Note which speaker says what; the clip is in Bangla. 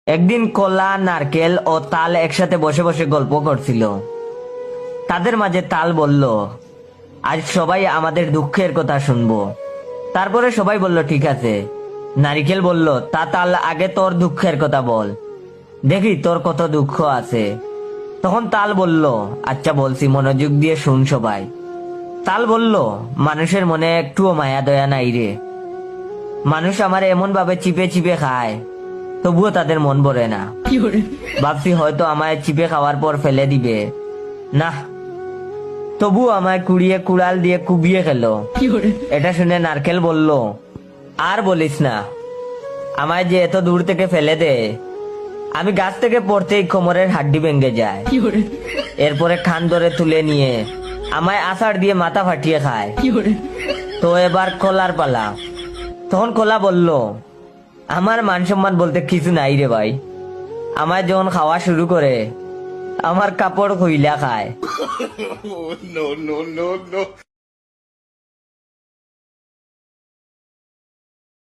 Speaker 1: একদিন কলা, নারকেল ও তাল একসাথে বসে বসে গল্প করছিল। তাদের মাঝে তাল বলল, আজ সবাই আমাদের দুঃখের কথা শুনবো। তারপরে সবাই বলল ঠিক আছে। নারিকেল বলল, তা তাল আগে তোর দুঃখের কথা বল, দেখি তোর কত দুঃখ আছে। তখন তাল বলল, আচ্ছা বলছি, মনোযোগ দিয়ে শুন সবাই। তাল বলল, মানুষের মনে একটুও মায়া দয়া নাই রে। মানুষ আমার এমন ভাবে চিপে চিপে খায়, তবুও তাদের মন ভরে না। ভাবছি হয়তো আমায় চিপে খাওয়ার পর ফেলে দিবে, না, তবু আমায় কুড়িয়ে কুড়াল দিয়ে কুবিয়ে খেলো। এটা শুনে নারকেল বলল, আর বলিস না, আমায় যে এত দূর থেকে ফেলে দে, আমি গাছ থেকে পড়তেই কোমরের হাড্ডি ভেঙে যায়। এরপরে খান ধরে তুলে নিয়ে আমায় আষাঢ় দিয়ে মাথা ফাটিয়ে খায়। তো এবার কলার পালা। তখন কলা বলল, আমার মান সম্মান বলতে কিছু নাই রে ভাই। আমায় যখন খাওয়া শুরু করে, আমার কাপড় খুইলা খায়।
Speaker 2: No, no, no, no.